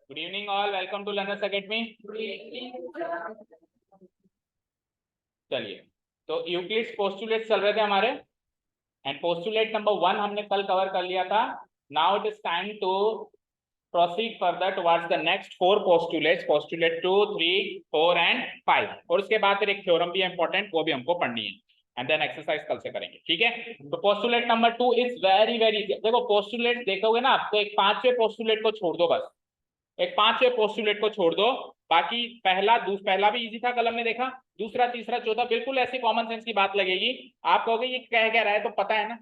Good evening all, welcome to learners academy. चलिए, तो Euclid's postulate चल रहे थे हमारे, एंड पोस्टुलेट नंबर 1 हमने कल कवर कर लिया था। Now it is time to proceed further towards the next 4 postulates, postulate 2, 3, 4 and 5। और उसके बाद फिर एक थ्योरम भी है इंपॉर्टेंट, वो भी हमको पढ़नी है, एंड देन एक्सरसाइज कल से करेंगे। ठीक है, तो postulate number 2 is very very, देखो पोस्टुलेट देखोगे ना आप, तो एक 5वें पोस्टुलेट को छोड़ दो, बस एक 5वें पोस्टुलेट को छोड़ दो। बाकी पहला भी इजी था, कल हमने देखा। दूसरा, तीसरा, चौथा बिल्कुल ऐसी कॉमन सेंस की बात लगेगी। आप कहोगे ये कह रहा है, तो पता है ना,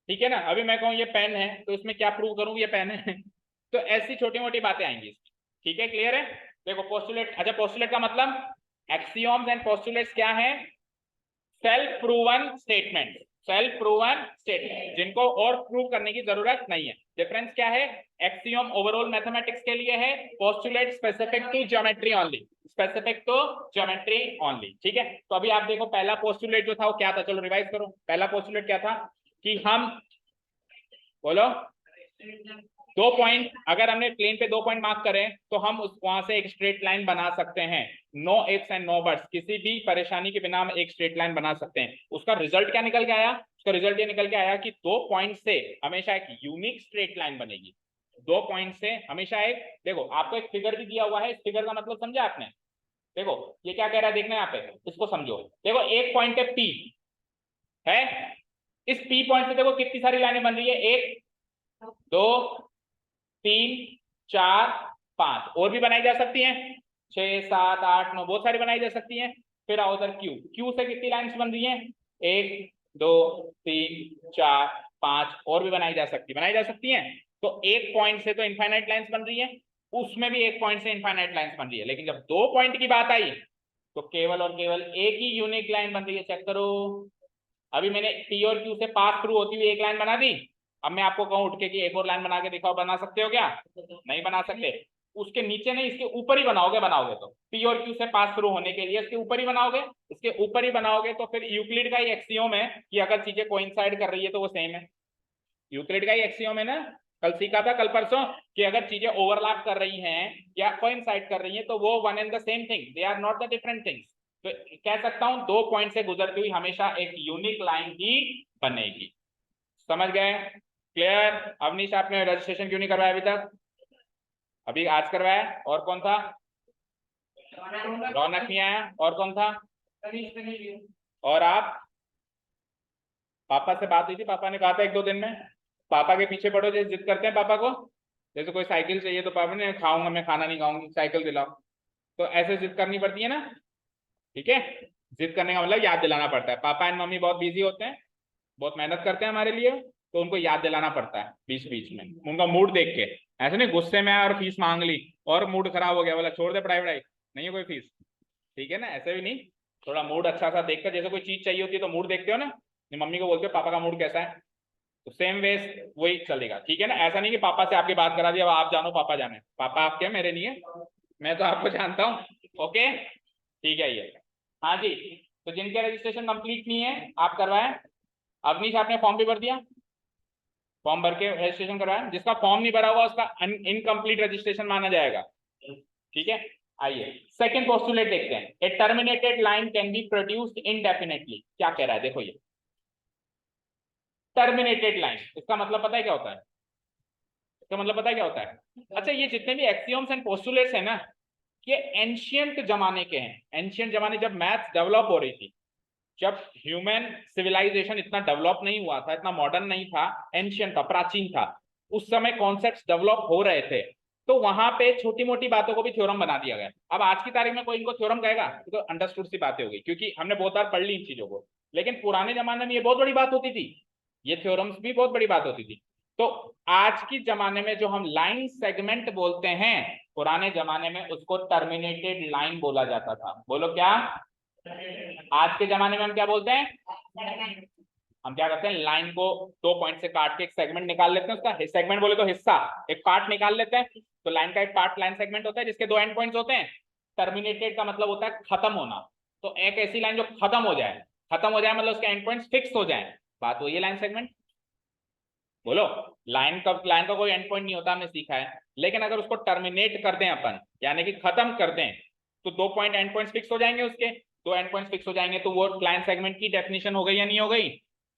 ठीक है ना। अभी मैं कहूँ ये पेन है, तो इसमें क्या प्रूव करूँ ये पेन है तो ऐसी छोटी मोटी बातें आएंगी। ठीक है, क्लियर है। देखो पोस्टुलेट, अच्छा पोस्टुलेट का मतलब, एक्सियोम्स एंड पोस्टुलेट्स क्या है? Self proven statement, self proven statement जिनको और प्रूव करने की जरूरत नहीं है। डिफरेंस क्या है? एक्सियम ओवरऑल मैथमेटिक्स के लिए है, postulate specific to geometry only, specific to geometry only. ठीक है, तो अभी आप देखो पहला पोस्टुलेट जो था वो क्या था, चलो रिवाइज करो। पहला पोस्टुलेट क्या था कि हम, बोलो, 2 पॉइंट, अगर हमने प्लेन पे 2 पॉइंट मार्क करें तो हम उस वहां से एक स्ट्रेट लाइन बना सकते हैं। No ifs and no buts, किसी भी परेशानी के बिना हम एक स्ट्रेट लाइन बना सकते हैं। उसका रिजल्ट क्या निकल के आया? उसका रिजल्ट ये निकल के आया कि 2 पॉइंट से हमेशा एक यूनिक स्ट्रेट लाइन बनेगी। 2 पॉइंट से हमेशा एक, देखो आपको एक फिगर भी दिया हुआ है, इस फिगर का मतलब समझा आपने? देखो ये क्या कह रहा है, देखना यहाँ पे, इसको समझो। देखो एक पॉइंट है पी, है, इस पी पॉइंट से देखो कितनी सारी लाइनें बन रही है, 1, 2, 3, 4, 5, और भी बनाई जा सकती हैं, 6, 7, 8, 9, बहुत सारी बनाई जा सकती हैं। फिर आओ उधर क्यू, क्यू से कितनी लाइन्स बन रही हैं? 1, 2, 3, 4, 5, और भी बनाई जा सकती हैं। तो एक पॉइंट से तो इनफाइनाइट लाइन्स बन रही है, उसमें भी एक पॉइंट से इनफाइनाइट लाइन्स बन रही है। लेकिन जब 2 पॉइंट की बात आई तो केवल और केवल एक ही यूनिक लाइन बन रही है। चेक करो, अभी मैंने पी और क्यू से पास थ्रू होती हुई एक लाइन बना दी। अब मैं आपको कहूं उठ के कि एक और लाइन बना के दिखाओ, बना सकते हो क्या? नहीं बना सकते। उसके नीचे नहीं, इसके ऊपर ही बनाओगे तो पी और क्यू से पास थ्रू होने के लिए इसके ऊपर ही बनाओगे, इसके ऊपर ही बनाओगे। तो फिर यूक्लिड का ही एक्सियोम है कि अगर चीजें कोइंसाइड कर रही है तो वो सेम है। यूक्लिड का ही एक्सियोम है ना, कल सीखा था, कल परसों, कि अगर चीजें ओवरलैप कर रही हैं या कोइंसाइड कर रही हैं तो वो one and the same thing, they are not the different things. तो कह सकता हूं 2 पॉइंट से गुजरती हुई हमेशा एक यूनिक लाइन ही बनेगी। समझ गए? क्लियर। अवनीश, आपने रजिस्ट्रेशन क्यों नहीं करवाया अभी तक? अभी आज करवाया। और कौन था? रौनक नहीं आया। और कौन था? और आप? पापा से बात हुई थी, पापा ने कहा था 1-2 दिन में। पापा के पीछे पड़ो, जैसे जिद करते हैं पापा को, जैसे कोई साइकिल चाहिए तो पापा ने, खाऊंगा मैं, खाना नहीं खाऊंगी, साइकिल दिलाओ। तो ऐसे जिद करनी पड़ती है ना। ठीक है, जिद करने का मतलब याद दिलाना पड़ता है। पापा एंड मम्मी बहुत बिजी होते हैं, बहुत मेहनत करते हैं हमारे लिए, तो उनको याद दिलाना पड़ता है बीच बीच में, उनका मूड देख के। ऐसे नहीं गुस्से में आया और फीस मांग ली और मूड खराब हो गया, बोला छोड़ दे पढ़ाई वढ़ाई, नहीं है कोई फीस। ठीक है ना, ऐसे भी नहीं। थोड़ा मूड अच्छा सा देखकर, जैसे कोई चीज चाहिए होती है तो मूड देखते हो ना, मम्मी को बोलते हो पापा का मूड कैसा है, तो सेम वे वही चलेगा। ठीक है ना, ऐसा नहीं कि पापा से आपकी बात करा दी, अब आप जानो पापा जाने, पापा आपके, मेरे नहीं है, मैं तो आपको जानता हूँ। ओके, ठीक है ये। हाँ जी, तो जिनके रजिस्ट्रेशन कंप्लीट नहीं है आप करवाएं। अवनीश, आपने फॉर्म भी भर दिया? फॉर्म भर के रजिस्ट्रेशन करवाएं। जिसका फॉर्म नहीं भरा हुआ उसका इनकम्प्लीट रजिस्ट्रेशन माना जाएगा। ठीक है, आइए सेकंड पोस्टुलेट देखते हैं। A terminated line can be produced indefinitely. क्या कह रहा है देखो, ये टर्मिनेटेड लाइन, इसका मतलब पता है क्या होता है? इसका मतलब पता है क्या होता है? अच्छा, ये जितने भी एक्सियोम्स एंड पोस्टुलेट्स है ना, ये एंशियंट जमाने के हैं। एंशियंट जमाने, जब मैथ्स डेवलप हो रही थी, जब ह्यूमन सिविलाइजेशन इतना डेवलप नहीं हुआ था, इतना मॉडर्न नहीं था, एंशियंट था, प्राचीन था, उस समय कॉन्सेप्ट्स डेवलप हो रहे थे, तो वहां पे छोटी मोटी बातों को भी थ्योरम बना दिया गया। अब आज की तारीख में कोई इनको थ्योरम कहेगा तो अंडरस्टूड सी बातें होगी, क्योंकि हमने बहुत बार पढ़ ली इन चीजों को। लेकिन पुराने जमाने में ये बहुत बड़ी बात होती थी, ये थ्योरम्स भी बहुत बड़ी बात होती थी। तो आज की जमाने में जो हम लाइन सेगमेंट बोलते हैं, पुराने जमाने में उसको टर्मिनेटेड लाइन बोला जाता था। बोलो क्या? आज के जमाने में हम क्या बोलते हैं? हम क्या करते हैं, लाइन को 2 पॉइंट से काट के एक सेगमेंट निकाल लेते हैं, उसका सेगमेंट बोले तो हिस्सा, एक पार्ट निकाल लेते हैं। तो लाइन का एक पार्ट लाइन सेगमेंट होता है जिसके 2 एंड पॉइंट्स होते हैं। टर्मिनेटेड का मतलब होता है खत्म होना। तो एक ऐसी लाइन जो खत्म हो जाए, खत्म हो जाए मतलब उसके एंड पॉइंट्स फिक्स हो जाए, बात वही है लाइन सेगमेंट। बोलो। लाइन का कोई एंड पॉइंट नहीं होता, हमने सीखा है। लेकिन अगर उसको टर्मिनेट कर दें अपन, यानी कि खत्म कर दें, तो 2 पॉइंट एंड पॉइंट्स फिक्स हो जाएंगे। उसके 2 एंड पॉइंट्स फिक्स हो जाएंगे, तो वो लाइन सेगमेंट की डेफिनेशन हो गई या नहीं हो गई?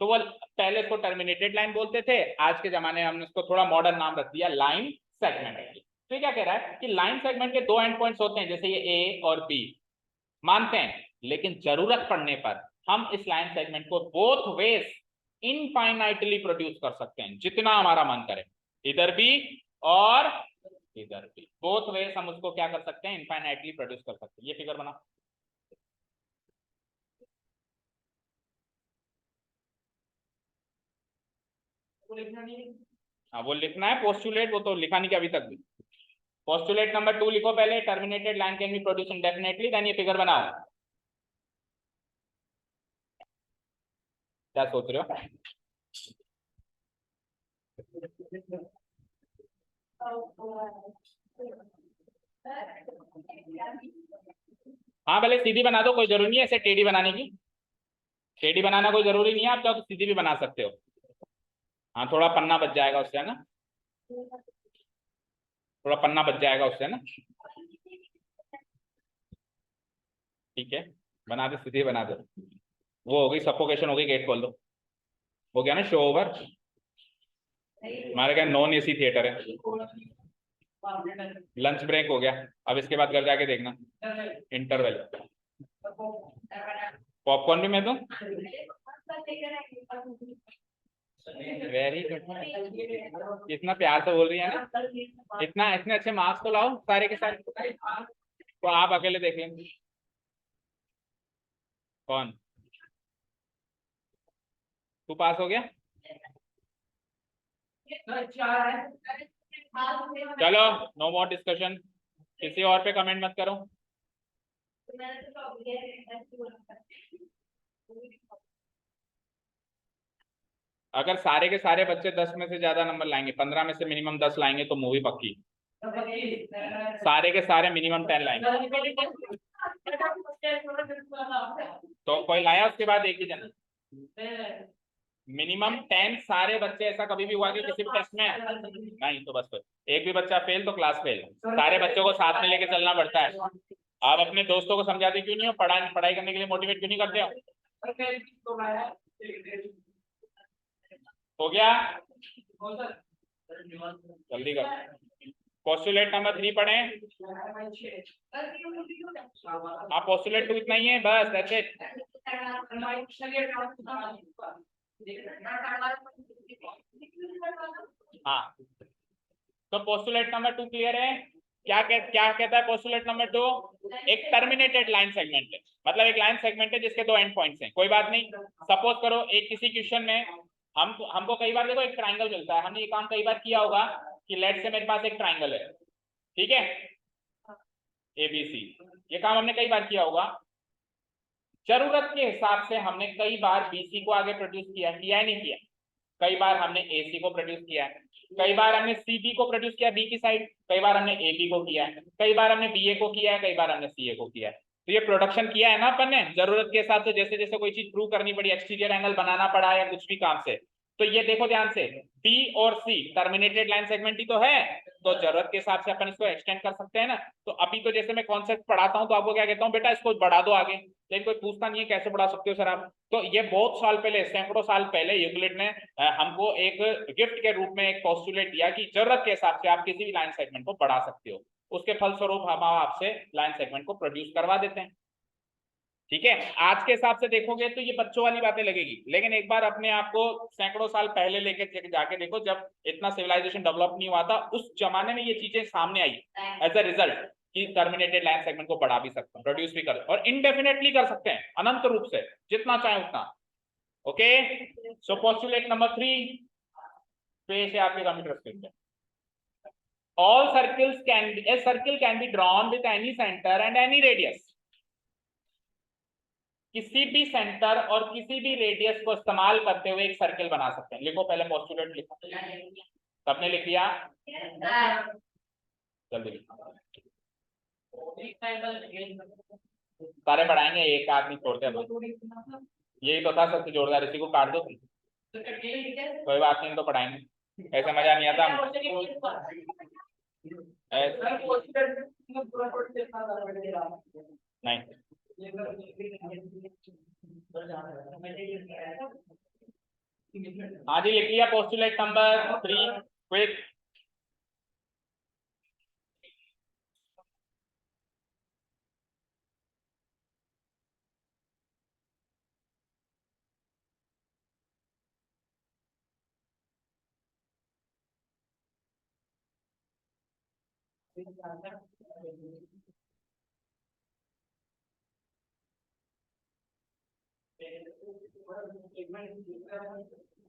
तो वो पहले इसको टर्मिनेटेड लाइन बोलते थे, आज के जमाने में हमने उसको थोड़ा मॉडर्न नाम रख दिया, लाइन सेगमेंट। तो क्या कह रहा है कि लाइन सेगमेंट के 2 एंड पॉइंट्स होते हैं, जैसे ये ए और बी, मानते हैं। लेकिन जरूरत पड़ने पर हम इस लाइन सेगमेंट को बोथ वेज इनफाइनाइटली प्रोड्यूस कर सकते हैं, जितना हमारा मन करे, इधर भी और इधर भी, बोथ वेज हम उसको क्या कर सकते हैं, इनफाइनाइटली प्रोड्यूस कर सकते हैं। ये फिगर बना, हाँ वो लिखना है पोस्टुलेट, वो तो लिखा नहीं क्या अभी तक भी। पोस्टुलेट नंबर 2 लिखो पहले, terminated line can be produce indefinitely, then ये फिगर बनाओ। क्या सोच रहे हो? हाँ भले सीधी बना दो, कोई जरूरी नहीं है ऐसे टेढ़ी बनाने की। टेढ़ी बनाना कोई जरूरी नहीं है, आप चाहो तो सीधी भी बना सकते हो। हाँ थोड़ा पन्ना बच जाएगा उससे, है ना, थोड़ा पन्ना बच जाएगा उससे ना। ठीक है, बना दो, सीधी बना दो। वो हो गई सफोकेशन, हो गई, गेट खोल दो। हो गया ना शो ओवर। हमारे क्या नॉन एसी थिएटर है। लंच ब्रेक हो गया, अब इसके बाद घर जाके देखना इंटरवल। पॉपकॉर्न भी मैं दूं? वेरी गुड, इतना प्यार से बोल रही है ना, इतना इतने अच्छे मार्क्स तो लाओ सारे के सारे। तो आप अकेले देख लेंगे। कौन? तू पास हो गया? चलो नो मोर डिस्कशन, किसी और पे कमेंट मत करो। अगर सारे के सारे बच्चे 10 में से ज्यादा नंबर लाएंगे, 15 में से मिनिमम 10 लाएंगे, तो मूवी पक्की। सारे के सारे मिनिमम 10 लाएंगे। तो कोई लाया उसके बाद एक ही जन? मिनिमम 10 सारे बच्चे, ऐसा कभी भी हुआ कि किसी भी टेस्ट में? नहीं, तो बस एक भी बच्चा फेल तो क्लास फेल। सारे बच्चों को साथ में लेके चलना पड़ता है। आप अपने दोस्तों को समझाते क्यों नहीं हो, पढ़ाई करने के लिए मोटिवेट क्यों नहीं करते हो? हो गया, जल्दी कर। पोस्टुलेट नंबर 3 पढ़े आप। पोस्टुलेट 2 इतना ही है बस, दैट्स इट। हाँ, तो पोस्टुलेट नंबर 2 क्लियर है? क्या कहता है पोस्टुलेट नंबर 2? एक टर्मिनेटेड लाइन सेगमेंट है, मतलब एक लाइन सेगमेंट है जिसके 2 एंड पॉइंट्स हैं। कोई बात नहीं, सपोज करो एक किसी क्वेश्चन में हमको कई बार देखो एक ट्राइंगल मिलता है, हमने ये काम कई बार किया होगा कि लेट से मेरे पास एक ट्राइंगल है, ठीक है, ABC। ये काम हमने कई बार किया होगा। जरूरत के हिसाब से हमने कई बार BC को आगे प्रोड्यूस किया है नहीं किया? कई बार हमने AC को प्रोड्यूस किया है, कई बार हमने CB को प्रोड्यूस किया B की साइड, कई बार हमने AB को किया है, कई बार हमने BA को किया है, कई बार हमने CA को किया है। तो ये प्रोडक्शन किया है ना अपन ने, जरूरत के हिसाब से, जैसे जैसे कोई चीज प्रूव करनी पड़ी, एक्सटीरियर एंगल बनाना पड़ा या कुछ भी काम से। तो ये देखो ध्यान से, B और C टर्मिनेटेड लाइन सेगमेंट ही तो है, तो जरूरत के हिसाब से अपन इसको एक्सटेंड कर सकते हैं ना। तो अभी तो जैसे मैं कॉन्सेप्ट पढ़ाता हूँ तो आपको क्या कहता हूँ, बेटा इसको बढ़ा दो आगे, लेकिन कोई पूछता नहीं है कैसे बढ़ा सकते हो सर आप। तो ये बहुत साल पहले, सैकड़ों साल पहले यूक्लिड ने हमको एक गिफ्ट के रूप में एक पोस्टुलेट दिया कि जरूरत के हिसाब से आप किसी भी लाइन सेगमेंट को बढ़ा सकते हो। उसके फलस्वरूप हम आपसे लाइन सेगमेंट को प्रोड्यूस करवा देते हैं। ठीक है, आज के हिसाब से देखोगे तो ये बच्चों वाली बातें लगेगी, लेकिन एक बार अपने आप को सैकड़ों साल पहले लेके जाके देखो, जब इतना सिविलाइजेशन डेवलप नहीं हुआ था, उस जमाने में ये चीजें सामने आई एज अ रिजल्ट कि टर्मिनेटेड लाइन सेगमेंट को बढ़ा भी सकते हैं, प्रोड्यूस भी कर और इंडेफिनेटली कर सकते हैं, अनंत रूप से, जितना चाहे उतना। ओके, सो पोस्टुलेट नंबर 3 पेश है आपके कंप्यूटर स्क्रीन पे। All circles can be, a circle can be drawn with any center and any radius। किसी भी सेंटर और किसी भी रेडियस को इस्तेमाल करते हुए एक सर्कल बना सकते हैं। लिखो पहले पोस्टुलेट लिखो। सबने लिख लिया? जल्दी सारे पढ़ाएंगे, एक आदमी छोड़ते हैं। यही तो था सबसे जोरदार, इसी को काट दो। कोई बात नहीं, तो पढ़ाएंगे। ऐसा मजा नहीं आता नहीं। हाँ जी, लिख लिया पोस्टुलेट नंबर 3 क्विक।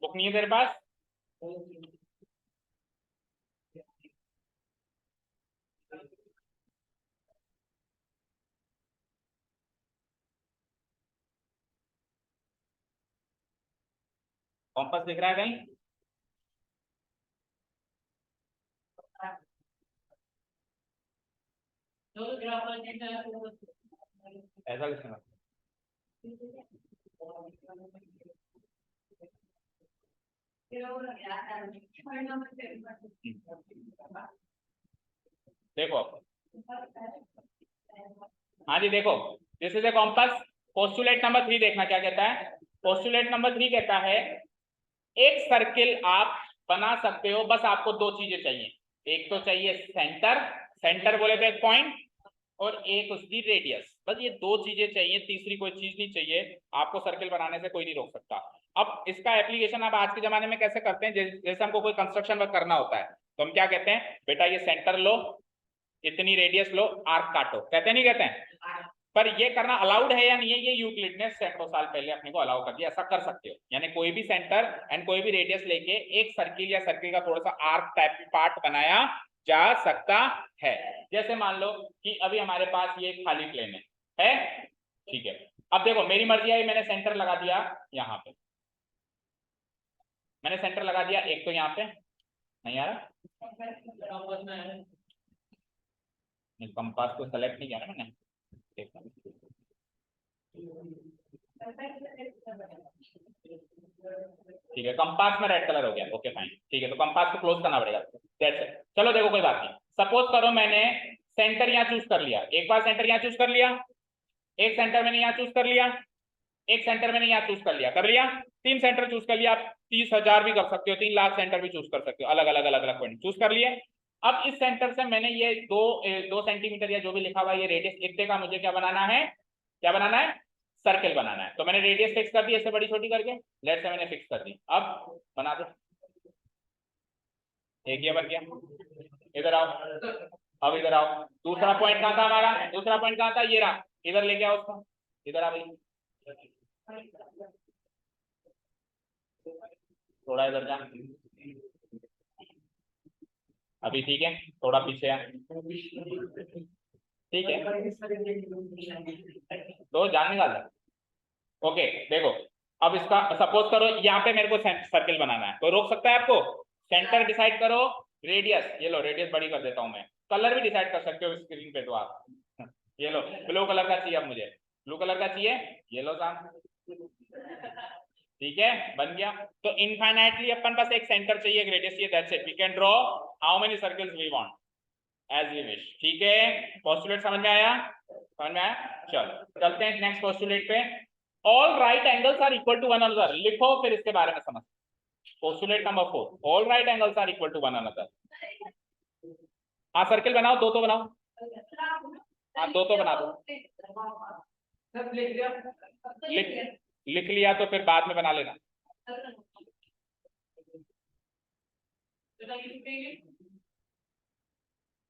बुक नहीं है तेरे पास? कॉम्पस दिख रहा है कहीं? ऐसा कुछ नहीं। देखो, हाँ जी देखो, this is a compass. Postulate number 3 देखना क्या कहता है। पोस्टुलेट नंबर 3 कहता है एक सर्किल आप बना सकते हो, बस आपको दो चीजें चाहिए। एक तो चाहिए सेंटर, सेंटर बोले तो एक पॉइंट, और एक उसकी रेडियस। बस ये दो चीजें चाहिए, तीसरी कोई चीज नहीं चाहिए। आपको सर्किल बनाने से कोई नहीं रोक सकता। अब इसका एप्लीकेशन आप आज के जमाने में कैसे करते हैं, जैसे हमको कोई कंस्ट्रक्शन वर्क करना होता है तो हम क्या कहते हैं, बेटा ये सेंटर लो, इतनी रेडियस लो, आर्क काटो, कहते नहीं कहते हैं? पर ये करना अलाउड है या नहीं है, ये यूक्लिड ने सैकड़ों साल पहले अपने को अलाउ कर दिया, ऐसा कर सकते हो। यानी कोई भी सेंटर एंड कोई भी रेडियस लेके एक सर्किल या सर्किल का थोड़ा सा आर्क टाइप पार्ट बनाया जा सकता है। जैसे मान लो कि अभी हमारे पास ये खाली प्लेन है, ठीक है। अब देखो मेरी मर्जी आई, मैंने सेंटर लगा दिया यहाँ पे, मैंने सेंटर लगा दिया एक तो यहाँ पे, नहीं आ रहा, कंपास को सेलेक्ट नहीं किया ना मैंने। ठीक है, कंपास में रेड कलर हो गया, ओके फाइन, ठीक है। तो कंपास को क्लोज करना पड़ेगा, दैट्स इट। चलो देखो कोई बात नहीं, सपोज करो मैंने सेंटर यहाँ चूज कर लिया, एक बार सेंटर यहाँ चूज कर लिया, एक सेंटर मैंने यहाँ चूज कर लिया, एक सेंटर मैंने यहाँ चूज कर लिया, कर लिया, तीन सेंटर चूज कर लिया। आप 30,000 भी कर सकते हो, 3 लाख सेंटर भी चूज कर सकते हो, अलग अलग अलग अलग पॉइंट चूज कर लिए। अब इस सेंटर से मैंने ये 2 सेंटीमीटर या जो भी लिखा हुआ है ये रेडियस, इतने का मुझे क्या बनाना है, क्या बनाना है, सर्किल बनाना है। तो मैंने रेडियस फिक्स कर दी ऐसे बड़ी छोटी करके, लेट से मैंने फिक्स कर दी। अब बना दो, एक ये बन गया। इधर आओ, अब इधर आओ, दूसरा पॉइंट कहाँ था हमारा, दूसरा पॉइंट कहाँ था, ये रहा, इधर लेके आओ उसको, इधर आ भाई, थोड़ा इधर जा, अभी ठीक है, थोड़ा पीछे आ, ठीक है, तो जान निकाल। ओके देखो, अब इसका सपोज करो यहाँ पे मेरे को सर्किल बनाना है, कोई रोक सकता है आपको? सेंटर डिसाइड करो, रेडियस, ये लो रेडियस बड़ी कर देता हूं मैं, कलर भी डिसाइड कर सकते हो स्क्रीन पे तो आप, ये लो ब्लू कलर का चाहिए, अब मुझे ब्लू कलर का चाहिए, ये लो साहब, ठीक है बन गया। तो इनफाइनाइटली अपन पास एक सेंटर चाहिए, एक रेडियस चाहिए, that's it, we can draw how many circles we want as we wish. ठीक है, पोस्टुलेट समझ में आया, समझ में आया? चलो चलते हैं नेक्स्ट पोस्टुलेट पे। All right angles are equal to one another, लिखो फिर इसके बारे में समझ। Postulate number 4, all right angles are equal to one another. हाँ सर्किल बनाओ, दो तो बनाओ, हाँ दो तो बना दो, लिख लिख लिया तो फिर बाद में बना लेना।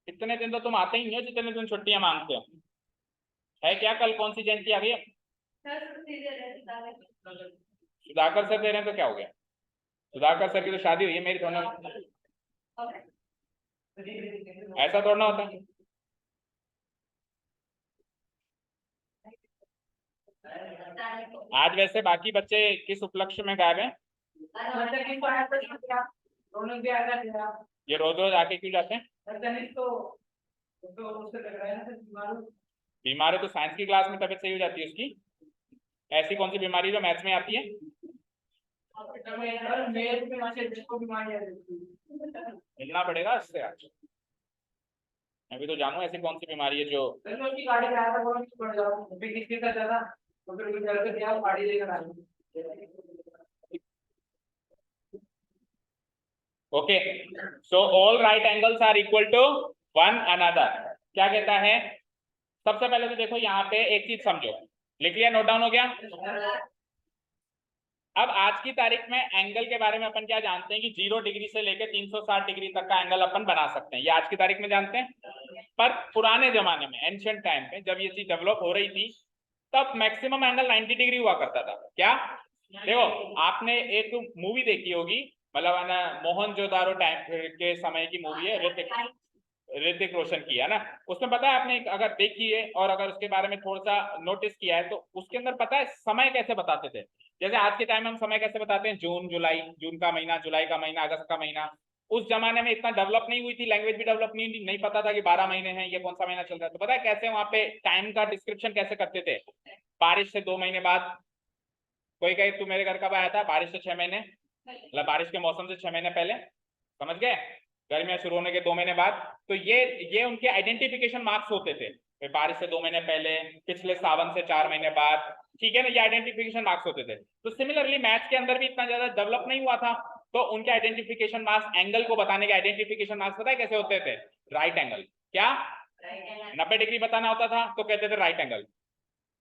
इतने दिन तो तुम आते ही नहीं हो जितने दिन छुट्टियां मांगते हो। है क्या, कल कौन सी जयंती आ गई है? सुधाकर सर दे रहे हैं तो क्या हो गया, सुधाकर सर की तो शादी हुई है, मेरी थोड़ा, ऐसा थोड़ा होता है। आज वैसे बाकी बच्चे किस उपलक्ष्य में गायब हैं? ये रोज रोज आके क्यों जाते हैं? बीमार है तो साइंस की क्लास में तबीयत सही हो जाती है उसकी? ऐसी कौन सी बीमारी जो मैथ्स में आती है? मिलना पड़ेगा इससे आज। मैं भी तो जानू ऐसी कौन सी बीमारी है जो गाड़ी okay. So all right angles are equal to one another. क्या कहता है? सबसे पहले तो देखो यहाँ पे एक चीज समझो, लिख लिया, नोट डाउन हो गया। अब आज की तारीख में एंगल के बारे में अपन क्या जानते हैं कि 0 डिग्री से लेकर 360 डिग्री तक का एंगल अपन बना सकते हैं, ये आज की तारीख में जानते हैं। पर पुराने जमाने में, एंशिएंट टाइम पे, जब ये चीज डेवलप हो रही थी, तब मैक्सिमम एंगल 90 डिग्री हुआ करता था। क्या? देखो, आपने एक मूवी देखी होगी, मतलब ना, मोहनजोदारो टाइम के समय की मूवी है, ऋतिक रोशन की है ना। उसमें पता है आपने, अगर देखी है और अगर उसके बारे में थोड़ा सा नोटिस किया है, तो उसके अंदर पता है समय कैसे बताते थे। जैसे आज के टाइम में हम समय कैसे बताते हैं, जून जुलाई, जून का महीना, जुलाई का महीना, अगस्त का महीना। उस जमाने में इतना डेवलप नहीं हुई थी, लैंग्वेज भी डेवलप नहीं पता था कि 12 महीने हैं, ये कौन सा महीना चल रहा है। तो पता है कैसे वहां पे टाइम का डिस्क्रिप्शन कैसे करते थे? बारिश से 2 महीने बाद, कोई कहे तू मेरे घर कब आया था, बारिश से 6 महीने, मतलब बारिश के मौसम से 6 महीने पहले, समझ गए, गर्मियां शुरू होने के 2 महीने बाद। तो ये उनके आइडेंटिफिकेशन मार्क्स होते थे, बारिश से 2 महीने पहले, पिछले सावन से 4 महीने बाद, ठीक है ना, ये आइडेंटिफिकेशन मार्क्स होते थे। तो सिमिलरली मैथ्स के अंदर भी इतना ज्यादा डेवलप नहीं हुआ था, तो उनके आइडेंटिफिकेशन मार्क्स, एंगल को बताने के आइडेंटिफिकेशन मार्क्स पता है कैसे होते थे? Right angle. क्या? 90 डिग्री बताना होता था तो कहते थे राइट एंगल,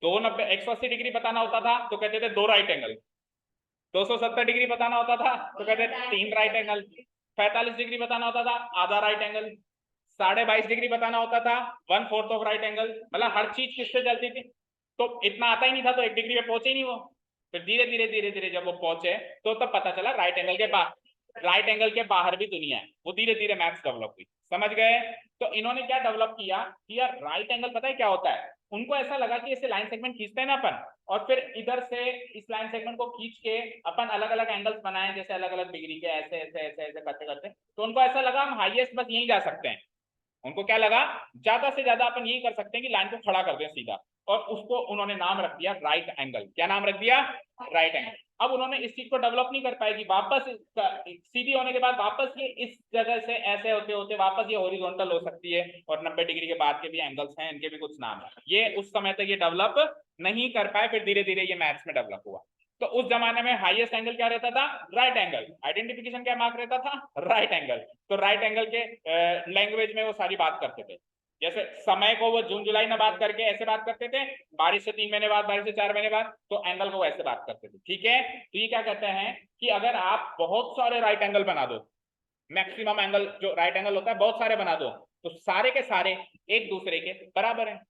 180 डिग्री बताना होता था तो कहते थे 2 राइट एंगल, 270 डिग्री बताना होता था तो कहते थे 3 राइट एंगल, 45 डिग्री बताना होता था आधा राइट एंगल, 22.5 डिग्री बताना होता था 1/4 ऑफ राइट एंगल। मतलब हर चीज किससे चलती थी? तो इतना आता ही नहीं था, तो 1 डिग्री पे पहुंचे ही नहीं वो। फिर धीरे धीरे धीरे धीरे जब वो पहुंचे, तो तब पता चला राइट एंगल के बाहर, राइट एंगल के बाहर भी दुनिया है। वो धीरे धीरे मैथ्स डेवलप हुई, समझ गए? तो इन्होंने क्या डेवलप किया कि यार राइट एंगल पता है क्या होता है? उनको ऐसा लगा कि इसे लाइन सेगमेंट खींचते हैं ना अपन, और फिर इधर से इस लाइन सेगमेंट को खींच के अपन अलग अलग एंगल्स बनाए, जैसे अलग अलग डिग्री के, ऐसे ऐसे ऐसे ऐसे करते करते, तो उनको ऐसा लगा हम हाईएस्ट बस यहीं जा सकते हैं। उनको क्या लगा, ज्यादा से ज्यादा अपन यही कर सकते हैं कि लाइन को खड़ा कर दें सीधा, और उसको उन्होंने नाम रख दिया राइट एंगल। क्या नाम रख दिया? Right angle. अब उन्होंने इस चीज को डेवलप नहीं कर पाएगी, वापस सीधी होने के बाद वापस ये इस जगह से ऐसे होते होते वापस ये हॉरिजॉन्टल हो सकती है, और 90 डिग्री के बाद के भी एंगल्स हैं, इनके भी कुछ नाम है। ये उस समय तक ये डेवलप नहीं कर पाए, फिर धीरे धीरे ये मैथ्स में डेवलप हुआ। तो उस जमाने में हाईएस्ट एंगल क्या रहता था? Right angle. आइडेंटिफिकेशन क्या मार्क रहता था? Right angle. तो राइट एंगल के लैंग्वेज में वो सारी बात करते थे। जैसे समय को वो जून जुलाई में बात करके ऐसे बात करते थे, बारिश से 3 महीने बाद, बारिश से 4 महीने बाद, तो एंगल को ऐसे बात करते थे, ठीक है। तो ये क्या कहते हैं कि अगर आप बहुत सारे राइट एंगल बना दो, मैक्सिमम एंगल जो राइट एंगल होता है बहुत सारे बना दो, तो सारे के सारे एक दूसरे के बराबर हैं।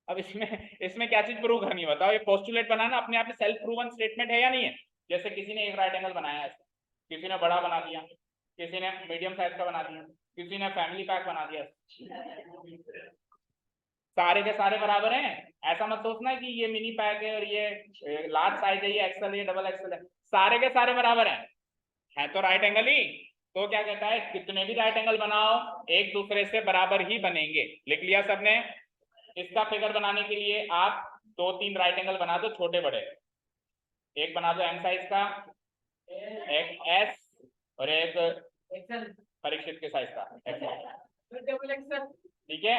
अब इसमें इसमें क्या चीज प्रूव करनी है बताओ? ये पोस्टुलेट बनाना अपने आप में सेल्फ प्रूवन स्टेटमेंट है या नहीं है? जैसे किसी ने एक राइट एंगल बनाया है, किसी ने बड़ा बना दिया, किसी ने मीडियम साइज का बना दिया, किसी ने फैमिली पैक बना दिया, सारे के सारे बराबर हैं। ऐसा मत सोचना कि ये मिनी पैक है और ये लार्ज साइज है, ये एक्सेल है, ये डबल एक्सेल है, सारे के सारे बराबर हैं, है तो राइट एंगल ही। तो क्या कहता है, कितने भी राइट एंगल बनाओ एक दूसरे से बराबर ही बनेंगे। लिख लिया सबने? इसका फिगर बनाने के लिए आप 2-3 राइट एंगल बना दो, छोटे बड़े, एक बना दो एम साइज का, एक एस, और एक परीक्षित के साइज का एक्स, ठीक है।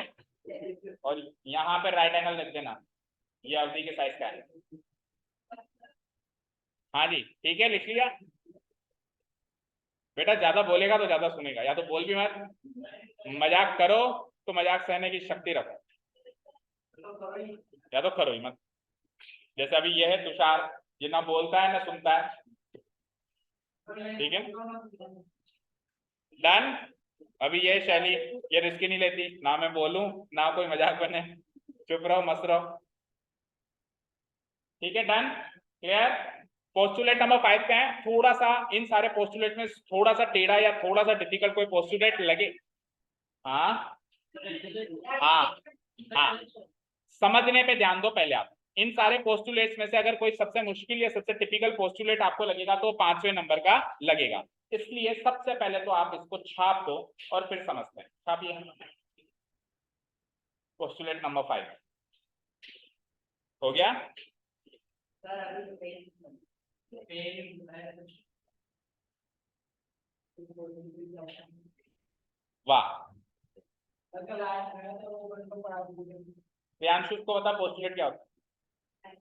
और यहाँ पे राइट एंगल लिख देना, ये अवधि के साइज का है। हाँ जी ठीक है, लिख लिया। बेटा ज्यादा बोलेगा तो ज्यादा सुनेगा, या तो बोल भी मत, मजाक करो तो मजाक सहने की शक्ति रखो, या तो करो ही मत। जैसे अभी ये है तुषार, ये ना बोलता है ना सुनता है, ठीक है, डन। अभी ये शैली, ये रिस्क नहीं लेती, ना मैं बोलूं ना कोई मजाक बने, चुप रहो मस्त रहो, ठीक है, डन, क्लियर। पोस्टुलेट नंबर 5 पे है, थोड़ा सा इन सारे पोस्टुलेट में थोड़ा सा टेढ़ा या थोड़ा सा डिफिकल्ट कोई पोस्टुलेट लगे, हाँ हाँ हाँ, समझने पे ध्यान दो पहले आप। इन सारे पोस्टुलेट्स में से अगर कोई सबसे मुश्किल या सबसे टिपिकल पोस्टुलेट आपको लगेगा तो 5वें नंबर का लगेगा। इसलिए सबसे पहले तो आप इसको छाप दो और फिर समझते हैं। छापिए, पोस्टुलेट नंबर 5 हो गया। वाह, प्रियांशु को बता पोस्टुलेट क्या होता है।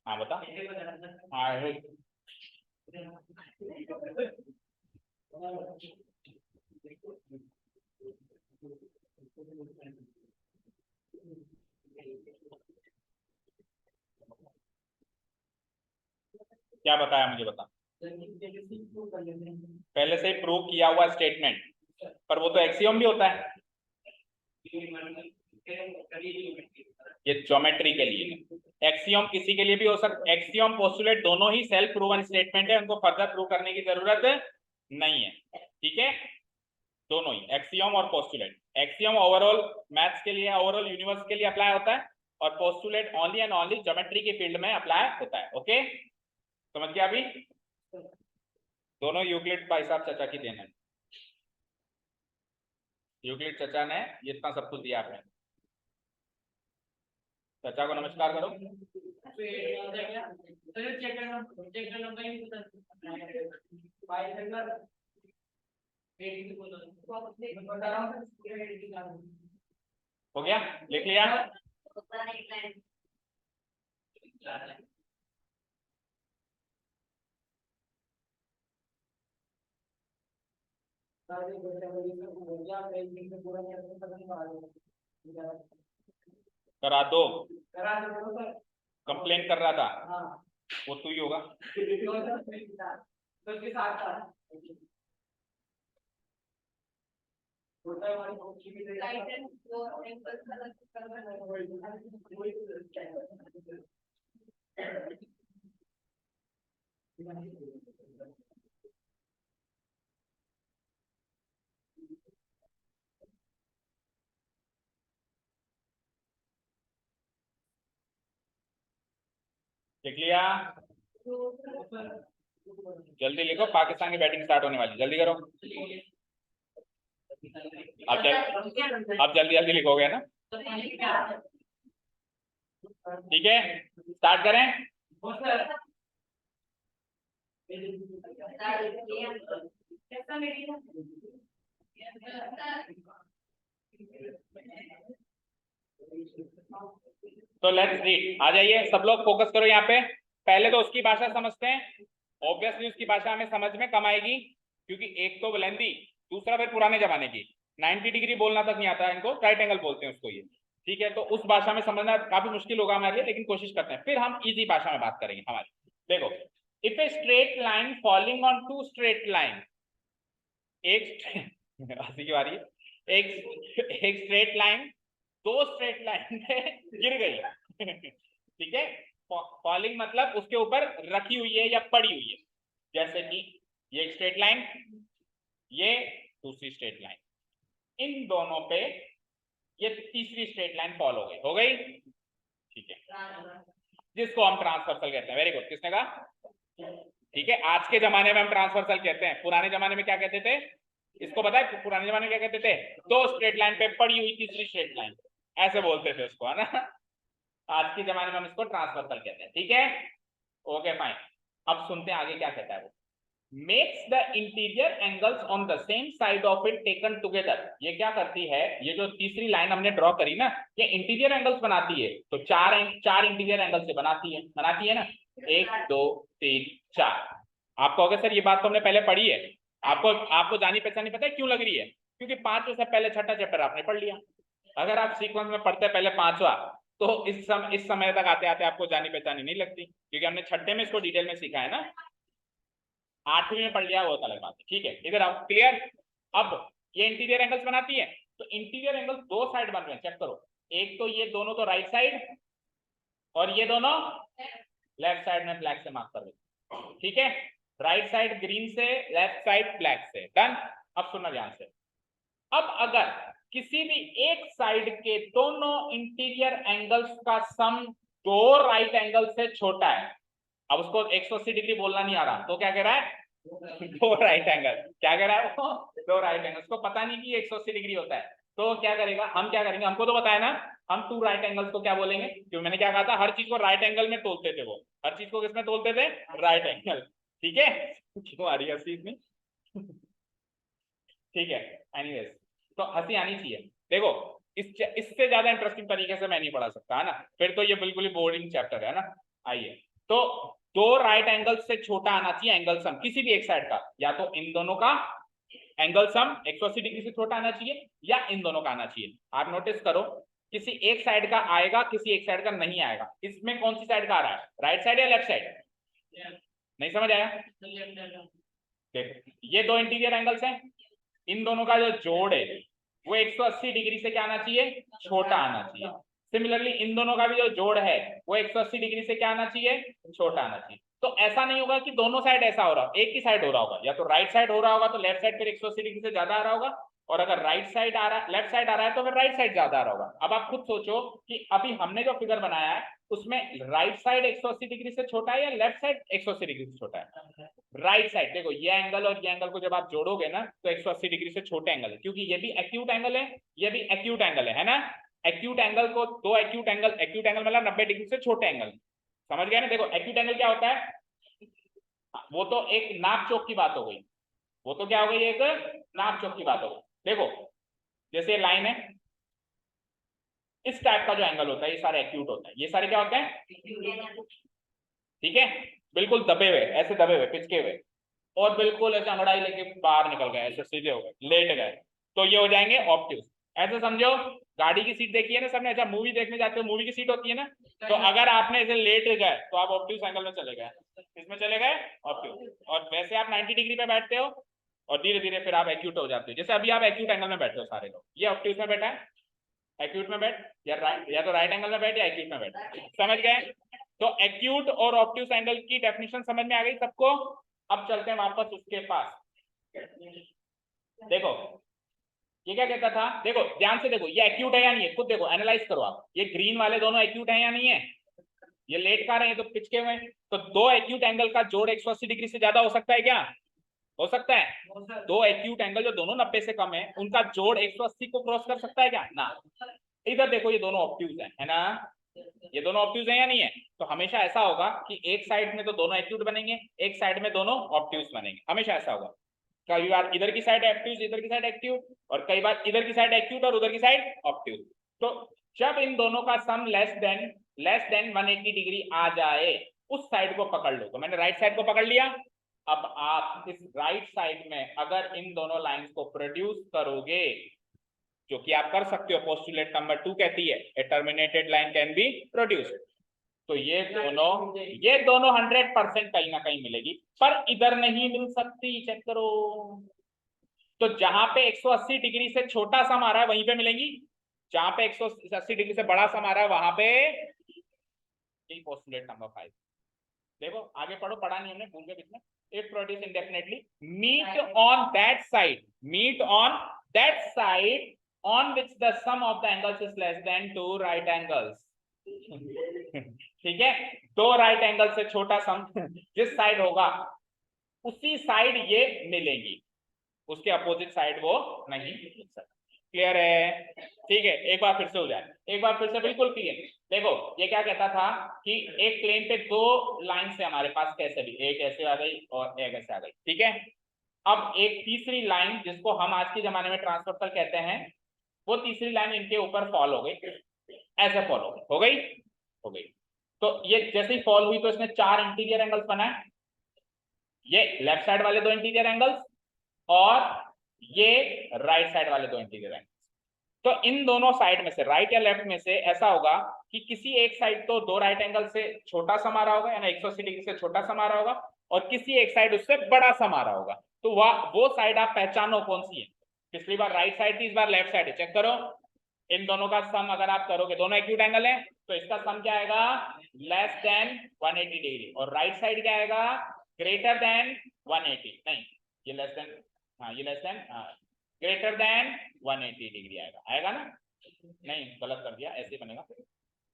हाँ बता। हाँ क्या बताया मुझे बता। पहले से ही प्रूव किया हुआ स्टेटमेंट, पर वो तो एक्सियम भी होता है। ये ज्योमेट्री के लिए, एक्सियम किसी के लिए भी हो सकता, एक्सियम पोस्टुलेट दोनों ही सेल्फ प्रूवन स्टेटमेंट है, उनको फर्दर प्रूव करने की जरूरत नहीं है। ठीक है, दोनों ही एक्सियम और पोस्टुलेट। एक्सियम ओवरऑल मैथ्स के लिए, ओवरऑल यूनिवर्स के लिए अप्लाई होता है, और postulate only and only geometry के फील्ड में अप्लाई होता है। ओके, समझ गया अभी। दोनों यूक्लिड भाई साहब चचा की देन है, यूक्लिड चचा ने ये इतना सब कुछ दिया आपने। चचा को नमस्कार करो। हो गया, लिख लिया। करा दो, कंप्लेन कर रहा था वो तू ही होगा। लिख लिया, जल्दी लिखो, पाकिस्तान की बैटिंग स्टार्ट होने वाली, जल्दी करो। अब जल्दी जल्दी लिखोगे ना, ठीक है, स्टार्ट करें। तो लेट्स रीड, आ जाइए सब लोग, फोकस करो यहाँ पे। पहले तो उसकी भाषा समझते हैं, ऑब्वियसली उसकी भाषा हमें समझ में कम आएगी, क्योंकि एक तो बुलंदी, दूसरा फिर पुराने जमाने की 90 डिग्री बोलना तक नहीं आता इनको, राइट एंगल बोलते हैं उसको ये। ठीक है, तो उस भाषा में समझना काफी मुश्किल होगा हमारे लिए, लेकिन कोशिश करते हैं, फिर हम इजी भाषा में बात करेंगे हमारी। देखो, if a straight line falling on two straight line, एक हंसी की बारी है, एक स्ट्रेट लाइन दो स्ट्रेट लाइन में गिर गई। ठीक है, फॉलिंग मतलब उसके ऊपर रखी हुई है या पड़ी हुई है, जैसे कि ये एक स्ट्रेट लाइन, ये दूसरी स्ट्रेट लाइन, इन दोनों पे ये तीसरी स्ट्रेट लाइन फॉल हो गई। ठीक है, जिसको हम ट्रांसवर्सल कहते हैं। वेरी गुड, किसने कहा? ठीक है, आज के जमाने में हम ट्रांसवर्सल कहते हैं, पुराने जमाने में क्या कहते थे? इसको पता है पुराने जमाने में क्या कहते थे? दो स्ट्रेट लाइन पे पड़ी हुई तीसरी स्ट्रेट लाइन, ऐसे बोलते थे उसको, है ना। आज के जमाने में हम इसको ट्रांसवर्सल कहते हैं। ठीक है, ओके फाइन। अब सुनते हैं आगे क्या कहता है वो। Makes the interior angles on the same side of it taken together. ये क्या करती है, ये जो तीसरी लाइन हमने ड्रॉ करी ना, ये इंटीरियर एंगल्स बनाती है, तो चार इंटीरियर एंगल से बनाती है ना, 1 2 3 4। आप कहोगे सर ये बात तो हमने पहले पढ़ी है, आपको जानी पहचानी पता है क्यों लग रही है? क्योंकि 5 से पहले छठा चैप्टर आपने पढ़ लिया। अगर आप सीक्वेंस में पढ़ते पहले 5वां, तो इस समय तक आते आते आपको जानी पहचानी नहीं लगती, क्योंकि हमने छठे में इसको डिटेल में सीखा है ना, 8वीं में पढ़ लिया, वो अलग बात है। ठीक है, इधर आओ, क्लियर। अब ये इंटीरियर एंगल्स बनाती है, तो इंटीरियर एंगल्स दो साइड बन रहे हैं, चेक करो। एक तो ये दोनों तो राइट साइड, और ये दोनों लेफ्ट साइड में ब्लैक से मार्क कर दो। ठीक है, राइट साइड ग्रीन से, लेफ्ट साइड ब्लैक से, डन। अब सुनना ध्यान से, अब अगर किसी भी एक साइड के दोनों इंटीरियर एंगल्स का सम दो राइट एंगल से छोटा है, अब उसको 180 डिग्री बोलना नहीं आ रहा, तो क्या कह रहा है? दो राइट एंगल। क्या कह रहा है वो? दो राइट एंगल। उसको पता नहीं कि 180 डिग्री होता है, तो क्या करेगा, हम क्या करेंगे, हमको तो बताया ना, हम टू राइट एंगल्स को क्या बोलेंगे, क्योंकि मैंने क्या कहा था, हर चीज को राइट एंगल में तोलते थे वो, हर चीज को किसमें तोलते थे, राइट एंगल। ठीक है, क्यों आ रही है हंसी इतनी? ठीक है, एनीवेज, तो हंसी आनी चाहिए। देखो इससे ज्यादा इंटरेस्टिंग तरीके से मैं नहीं पढ़ा सकता है ना, फिर तो ये बिल्कुल ही बोरिंग चैप्टर है ना। आइए, तो दो राइट एंगल से छोटा आना चाहिए एंगल सम किसी भी एक साइड का, या तो इन दोनों का एंगल सम 180 डिग्री से छोटा आना चाहिए, या इन दोनों का आना चाहिए। आप नोटिस करो, किसी एक साइड का आएगा, किसी एक साइड का नहीं आएगा। इसमें कौन सी साइड का आ रहा है, राइट साइड या लेफ्ट साइड? नहीं समझ आया? देखो ये दो इंटीरियर एंगल्स हैं, इन दोनों का जो जोड़ है वो 180 डिग्री से क्या आना चाहिए, छोटा आना चाहिए। सिमिलरली इन दोनों का भी जो जोड़ है वो 180 डिग्री से क्या आना चाहिए, छोटा आना चाहिए। तो ऐसा नहीं होगा कि दोनों साइड ऐसा हो रहा, एक ही साइड हो रहा होगा, या तो राइट साइड हो रहा होगा तो लेफ्ट साइड फिर 180 डिग्री से ज्यादा आ रहा होगा, और अगर राइट साइड आ रहा है, लेफ्ट साइड आ रहा है तो फिर राइट साइड ज्यादा आ रहा होगा। अब आप खुद सोचो कि अभी हमने जो फिगर बनाया है उसमें राइट साइड 180 डिग्री से छोटा है या लेफ्ट साइड 180 डिग्री से छोटा है? Right side. देखो ये एंगल और ये एंगल को जब आप जोड़ोगे ना तो 180 डिग्री से छोटे एंगल है, क्योंकि ये भी एक्यूट एंगल है, ये भी एक्यूट एंगल है ना। एक्यूट एंगल को दो एक्यूट एंगल मतलब 90 डिग्री से छोटे एंगल, समझ गए ना। देखो एक्यूट एंगल क्या होता है, वो तो एक नाप चौक की बात हो गई, वो तो क्या हो गई, एक नाप चौक की बात हो गई। देखो जैसे लाइन है, इस टाइप का जो एंगल होता है ये सारे एक्यूट होता है, ये सारे क्या होते हैं, ठीक है, बिल्कुल दबे हुए, ऐसे दबे हुए, पिचके हुए, और बिल्कुल ऐसे अंगड़ाई लेके बाहर निकल गए, ऐसे सीधे हो गए, लेट गए, तो ये हो जाएंगे ऑब्ट्यूज। ऐसे समझो, गाड़ी की सीट देखी है ना सबने, अच्छा मूवी देखने जाते हो, मूवी की सीट होती है ना, तो अगर आपने ऐसे लेट गए तो आप ऑब्ट्यूज एंगल में चले गए, किसमें चले गए, ऑब्ट्यूज। और वैसे आप 90 डिग्री पे बैठते हो और धीरे धीरे फिर आप एक्यूट हो जाते हो, जैसे अभी आप एक्यूट एंगल में बैठे हो सारे लोग, ये ऑब्ट्यूज में बैठा है, एक्यूट में बैठ, या तो राइट एंगल में बैठ या एक्यूट में बैठ, समझ गए। तो एक्यूट और ऑब्ट्यूज एंगल की डेफिनेशन समझ में आ गई सबको। अब चलते हैं वापस उसके पास। देखो ये क्या कहता था, देखो ध्यान से देखो, ये एक्यूट है या नहीं है, खुद देखो, एनालाइज करो आप, ये ग्रीन वाले दोनों एक्यूट है या नहीं है, ये लेट का रहे हैं तो पिचके हुए, तो दो एक्यूट एंगल का जोड़ 180 डिग्री से ज्यादा हो सकता है क्या, हो सकता है। दो एक्यूट एंगल जो दोनों 90 से कम है उनका जोड़ 180 को क्रॉस कर सकता है क्या, ना। इधर देखो ये दोनों ऑब्ट्यूज है ना, ये दोनों ऑब्ट्यूज है या नहीं है, तो हमेशा ऐसा होगा कि एक साइड में तो दोनों एक्यूट बनेंगे, एक साइड में दोनों ऑब्ट्यूज बनेंगे, हमेशा ऐसा होगा। कई बार इधर की साइड एक्यूट, इधर की साइड एक्यूट, और कई बार इधर की साइड एक्यूट और उधर की साइड ऑब्ट्यूज। तो जब इन दोनों का सम लेस देन 180 डिग्री आ जाए, उस साइड को पकड़ लो। तो मैंने राइट साइड को पकड़ लिया, अब आप इस राइट साइड में अगर इन दोनों लाइंस को प्रोड्यूस करोगे, जो कि आप कर सकते हो, पोस्टुलेट नंबर 2 कहती है a terminated line can be produced, तो ये दोनों 100% कहीं ना कहीं मिलेगी, पर इधर नहीं मिल सकती, चेक करो। तो जहां पे 180 डिग्री से छोटा सम आ रहा है वहीं पे मिलेंगी, जहां पे 180 डिग्री से बड़ा सम आ रहा है वहां पे, पोस्टुलेट नंबर 5। देखो आगे पढ़ो, पढ़ा नहीं हमने, भूल गए कितना। If produce indefinitely, meet on that side on which the sum of the angles is less than two right angles। ठीक है, दो राइट एंगल से छोटा सम जिस साइड होगा उसी साइड ये मिलेंगी, उसके अपोजिट साइड वो नहीं मिल सकती। क्लियर है? ठीक है, एक बार फिर से हो जाए, एक बार फिर से बिल्कुल क्लियर। देखो ये क्या कहता था कि एक प्लेन पे दो लाइन से हमारे पास कैसे भी, एक ऐसे आ गई और एक ऐसे आ गई, ठीक है। अब एक तीसरी लाइन जिसको हम आज के जमाने में ट्रांसवर्सल कहते हैं, वो तीसरी लाइन इनके ऊपर फॉल हो गई, ऐसे फॉल हो गई, हो गई। तो ये जैसे ही फॉल हुई तो इसने चार इंटीरियर एंगल्स बनाए, ये लेफ्ट साइड वाले दो इंटीरियर एंगल्स और ये राइट साइड वाले दो इंटीरियर एंगल्स। तो इन दोनों साइड में से, राइट या लेफ्ट में से, ऐसा होगा कि किसी एक साइड तो दो राइट एंगल से छोटा सम आ रहा होगा, यानी 180 डिग्री से छोटा सम आ रहा होगा, और किसी एक साइड उससे बड़ा सम आ रहा होगा। तो वो साइड आप पहचानो कौन सी है। पिछली बार राइट साइड थी, इस बार लेफ्ट साइड है, चेक करो। इन दोनों का सम अगर आप करोगे, दोनों एक्यूट एंगल है, तो इसका सम क्या आएगा, लेस देन 180 डिग्री, और राइट साइड क्या आएगा, ग्रेटर देन 180, नहीं ये लेस देन, हाँ ये लेस देन, हाँ ग्रेटर देन 180 डिग्री आएगा, आएगा ना, नहीं गलत कर दिया, ऐसे बनेगा,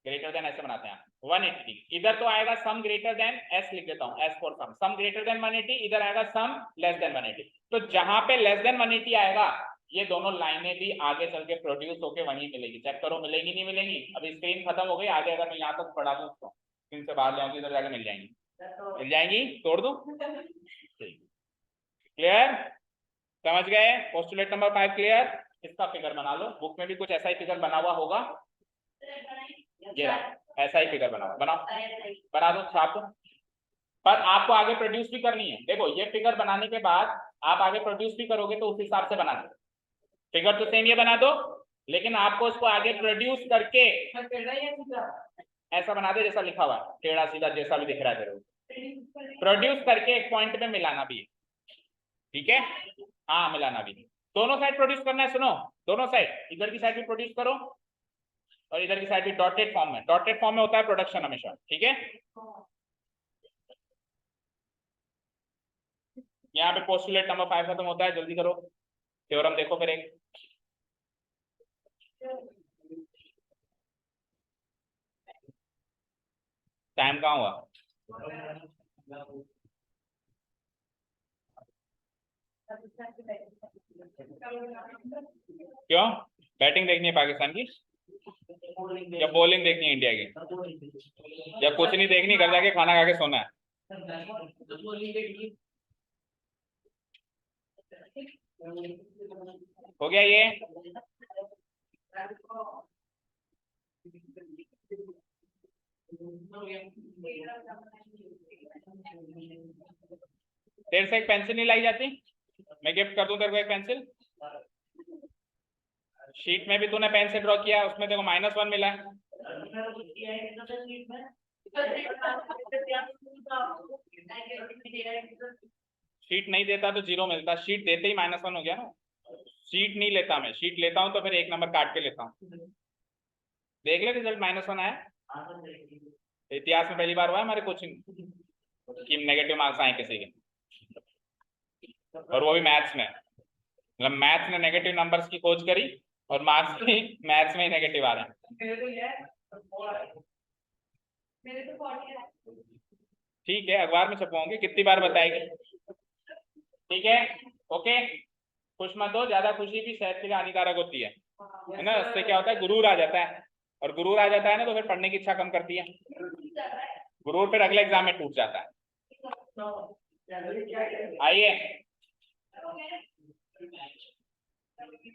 ग्रेटर देन ऐसे बनाते हैं 180 डिग्री। इधर तो आएगा सम ग्रेटर देन, एस लिख देता हूं, S for some greater than 180, इधर आएगा सम लेस देन 180। तो जहां पे लेस देन 180 आएगा ये दोनों लाइनें भी आगे चल के प्रोड्यूस होके वहीं मिलेगी। चेक करो मिलेगी नहीं मिलेगी। अभी स्क्रीन खत्म हो गई, आगे अगर मैं यहाँ तक पढ़ा दूँ उसको स्क्रीन से बाहर जाऊंगी, इधर जाके मिल जाएंगी, मिल जाएंगी, तोड़ दूं। क्लियर, समझ गए? Postulate number 5 clear. इसका फिगर बना लो, बुक में भी कुछ ऐसा ही फिगर बना हुआ होगा। ये ऐसा ही फिगर बनाओ, बनाओ, बना दो, छाप दो। पर आपको आगे प्रोड्यूस भी करनी है। देखो ये फिगर बनाने के बाद आप आगे प्रोड्यूस भी करोगे तो उस हिसाब से बना दो। फिगर तो सेम ये बना दो, लेकिन आपको उसको आगे प्रोड्यूस करके ऐसा बना दे जैसा लिखा हुआ है, टेढ़ा सीधा जैसा भी दिख रहा है, प्रोड्यूस करके एक पॉइंट पे मिलाना भी है। ठीक है, हाँ मिलाना भी, दोनों साइड प्रोड्यूस करना है। सुनो, दोनों साइड, इधर की साइड भी प्रोड्यूस करो और इधर की साइड भी डॉटेड फॉर्म में। डॉटेड फॉर्म में होता है प्रोडक्शन हमेशा। ठीक है, यहाँ पे पोस्टुलेट नंबर 5 खत्म होता है। जल्दी करो, थ्योरम देखो फिर एक। टाइम कहाँ हुआ? क्यों? बैटिंग देखनी है पाकिस्तान की या बॉलिंग देखनी है इंडिया की? या कुछ नहीं देखनी, घर जाके खाना खा के सोना है। हो गया ये? तेरे से एक पेंसिल नहीं लाई जाती? मैं गिफ्ट कर दूं तेरे को एक पेंसिल। शीट में भी तूने पेन से ड्रॉ किया, उसमें देखो -1 मिला है। शीट नहीं देता तो 0 मिलता, शीट देते ही -1 हो गया ना। शीट नहीं लेता मैं, शीट लेता हूं तो फिर 1 नंबर काट के लेता हूँ। देख ले रिजल्ट -1 आया। इतिहास में पहली बार हुआ है हमारे कोचिंग कि नेगेटिव मार्क्स आए किसी के, और वो भी मैथ्स में। मतलब मैथ्स ने नेगेटिव नंबर्स की खोज करी और मार्क्स भी मैथ्स में ही नेगेटिव आ रहे हैं। ठीक है, अखबार में छपवाओगे, कितनी बार बताएगी? ठीक है, ओके। खुश मत हो, ज्यादा खुशी भी सेहत के लिए हानिकारक होती है ना। इससे क्या होता है, गुरूर आ जाता है, और गुरूर आ जाता है ना तो फिर पढ़ने की इच्छा कम करती है। गुरूर फिर अगले एग्जाम में टूट जाता है। आइए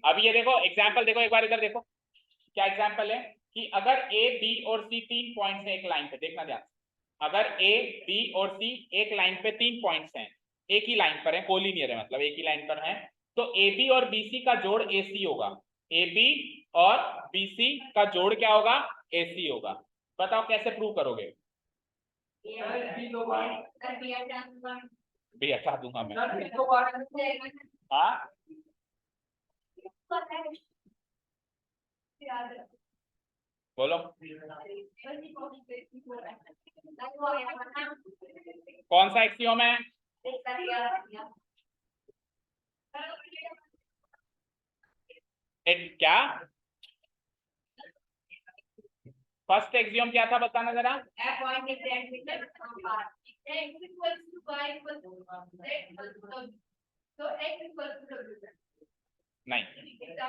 अब ये देखो एग्जाम्पल, देखो एक बार इधर देखो क्या एग्जाम्पल है कि अगर ए बी और सी 3 पॉइंट्स हैं एक लाइन पे, देखना ध्यान। अगर ए बी और सी एक लाइन पे 3 पॉइंट्स हैं, एक ही लाइन पर है, कोलिनियर है, मतलब एक ही लाइन पर है, तो ए बी और बी सी का जोड़ ए सी होगा। ए बी और बी सी का जोड़ क्या होगा? ए सी होगा। बताओ कैसे प्रूव करोगे? भी हटा दूंगा मैं। हाँ बोलो, कौन सा एक्सियोम है? क्या फर्स्ट एक्सियोम क्या था, बताना जरा। नहीं,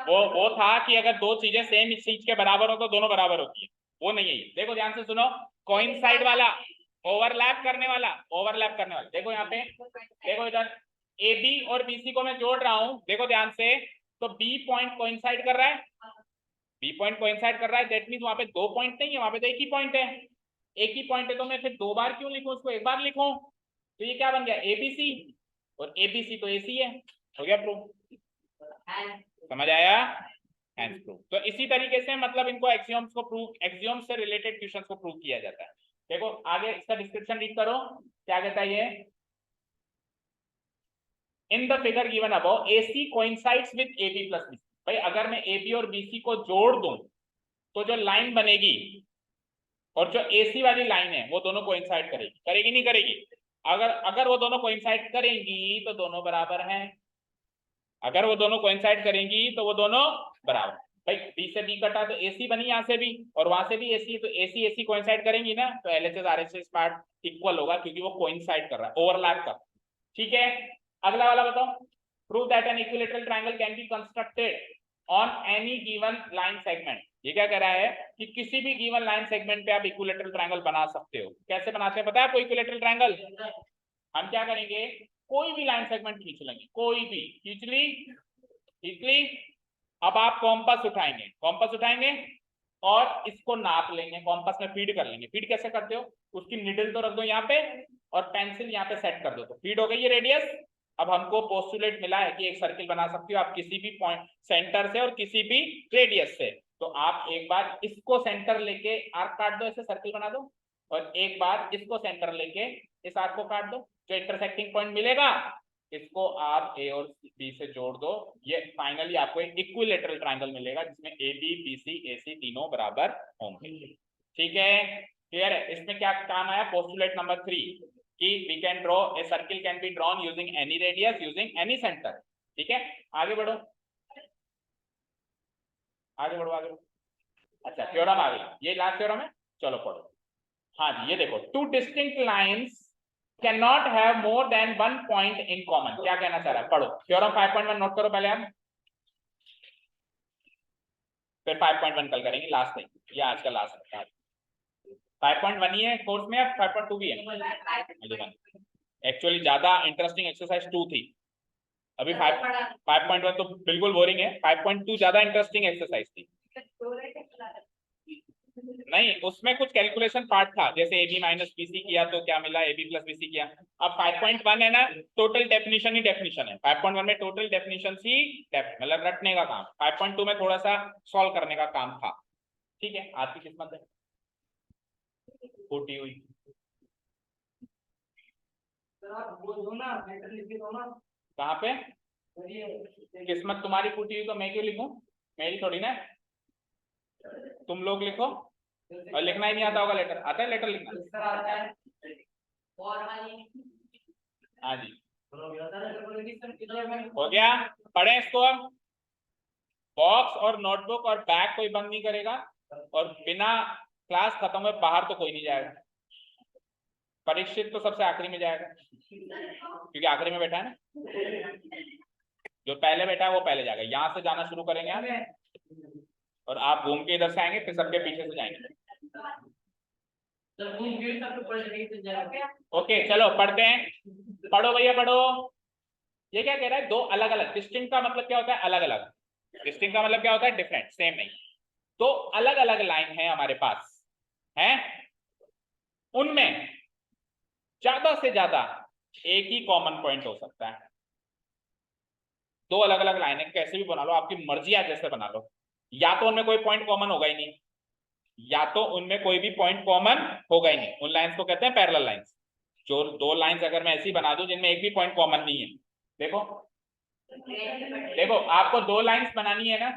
वो था कि अगर दो चीजें सेम इस चीज के बराबर हो तो दोनों बराबर होती है, वो नहीं है ये। देखो ध्यान से सुनो, कोइंसाइड वाला, ओवरलैप करने वाला, ओवरलैप करने वाला। देखो यहाँ पे, देखो इधर ए बी और बी सी को मैं जोड़ रहा हूं, देखो ध्यान से, तो बी पॉइंट कोइंसाइड कर रहा है, बी पॉइंट कोइंसाइड कर रहा है, दैट मींस वहां पे 2 पॉइंट नहीं है, वहां पे तो एक ही पॉइंट है। एक ही पॉइंट है तो मैं फिर 2 बार क्यों लिखूं, उसको एक बार लिखूं। तो ये क्या बन गया, एबीसी, और एबीसी तो एसी है। हो गया प्रूफ, समझ आया? Hence proof. तो इसी तरीके से मतलब इनको एक्सियोम्स को प्रूव, एक्सियोम्स से रिलेटेड क्वेश्चंस को प्रूव किया जाता है। देखो आगे इसका डिस्क्रिप्शन रीड करो, क्या कहता है ये। In the figure given above AC coincides with AB plus BC। भाई अगर मैं AB और BC को जोड़ दूं तो जो लाइन बनेगी और जो AC वाली लाइन है वो दोनों कोइंसाइड करेगी, करेगी नहीं करेगी? अगर वो दोनों कोइंसाइड करेंगी तो दोनों बराबर हैं। अगर वो दोनों कोइंसाइड करेंगी तो वो दोनों बराबर। भाई B से B कटा तो AC बनी यहाँ से भी, और वहां से भी AC, तो AC AC कोइंसाइड करेंगी ना, तो LHS RHS पार्ट इक्वल होगा क्योंकि वो कोइंसाइड कर रहा है, ओवरलैप कर। ठीक है, अगला वाला बताओ। Prove that an equilateral triangle can be constructed on any given line segment. ये क्या कह रहा है कि किसी भी गिवन लाइन सेगमेंट पे आप इक्विलैटरल ट्रायंगल बना सकते हो। कैसे बनाते हैं पता है आपको इक्विलैटरल ट्रायंगल? हम क्या करेंगे, कोई भी लाइन सेगमेंट खींच लेंगे, कोई भी खींच ली। अब आप कॉम्पास उठाएंगे और इसको नाप लेंगे, कॉम्पास में फीड कर लेंगे। फीड कैसे करते हो, उसकी निडल तो रख दो यहाँ पे और पेंसिल यहाँ पे सेट कर दो, तो फीड हो गई ये रेडियस। अब हमको पोस्टुलेट मिला है कि एक सर्किल बना सकते हो आप किसी भी पॉइंट सेंटर से और किसी भी रेडियस से। तो आप एक बार इसको सेंटर लेके आर्क काट दो, ऐसे सर्किल बना दो, और एक बार इसको सेंटर लेके इस आर्क को काट दो। जो इंटरसेक्टिंग पॉइंट मिलेगा इसको आप ए और बी से जोड़ दो, ये फाइनली आपको एक इक्विलैटरल ट्रायंगल मिलेगा जिसमें ए बी बी सी ए सी तीनों बराबर होंगे। ठीक है, क्लियर है? इसमें क्या काम आया, पोस्टुलेट नंबर 3 कि we can draw a circle can be drawn using any radius using any centre. ठीक है, आगे बढ़ो आगे बढ़ो। अच्छा, थ्योरम आ गया, ये लास्ट थ्योरम है, चलो पढ़ो। हाँ जी, ये देखो, two distinct lines can not have more than one point in common. क्या कहना चाह रहा है, पढ़ो थ्योरम 5.1 नोट करो पहले आप, फिर 5.1 कल करेंगे, लास्ट नहीं, ये आज का लास्ट है। 5.1 ही है कोर्स में, अब 5.2 भी है। एक्चुअली ज्यादा इंटरेस्टिंग एक्सरसाइज 2 थी, अभी 5.1 तो बिल्कुल बोरिंग है, 5.2 ज्यादा इंटरेस्टिंग एक्सरसाइज थी। नहीं, उसमें कुछ कैलकुलेशन पार्ट था, जैसे A B minus B C किया तो क्या मिला, A B plus B C किया। अब 5.1 है ना, टोटल डेफिनेशन ही डेफिनेशन है। 5.1 में टोटल डेफिनेशन ही मतलब रटने का काम, 5.2 में थोड़ा सा सॉल्व करने का काम था। ठीक है, आपकी किस्मत है फूटी हुई। कहाँ पे किस्मत तुम्हारी फूटी हुई तो मैं क्यों लिखूं, मेरी थोड़ी ना, तुम लोग लिखो। और लिखना ही नहीं आता होगा लेटर, आता है लेटर लिखना? हाँ जी, हो गया, पढ़े इसको। अब बॉक्स और नोटबुक और बैग कोई बंद नहीं करेगा, और बिना क्लास खत्म हुए बाहर तो कोई नहीं जाएगा। परीक्षित तो सबसे आखिरी में जाएगा क्योंकि आखिरी में बैठा है ना, जो पहले बैठा है वो पहले जाएगा। यहाँ से जाना शुरू करेंगे आप, और आप घूम के इधर से आएंगे, फिर सबके पीछे से जाएंगे। ओके चलो पढ़ते हैं, पढ़ो भैया पढ़ो। ये क्या कह रहा है, दो अलग अलग, डिस्टिंक्ट का मतलब क्या होता है, अलग अलग। डिस्टिंक्ट का मतलब क्या होता है, डिफरेंट, सेम नहीं। तो अलग अलग लाइन है हमारे पास, है, उनमें ज्यादा से ज्यादा एक ही कॉमन पॉइंट हो सकता है। दो अलग अलग लाइन है, कैसे भी बना लो, आपकी मर्जी है जैसे बना लो। या तो उनमें कोई पॉइंट कॉमन होगा ही नहीं, या तो उनमें कोई भी पॉइंट कॉमन होगा ही नहीं। उन लाइंस को कहते हैं पैरेलल लाइंस। जो दो लाइंस अगर मैं ऐसी बना दूं जिनमें एक भी पॉइंट कॉमन नहीं है, देखो देखो आपको दो लाइंस बनानी है ना,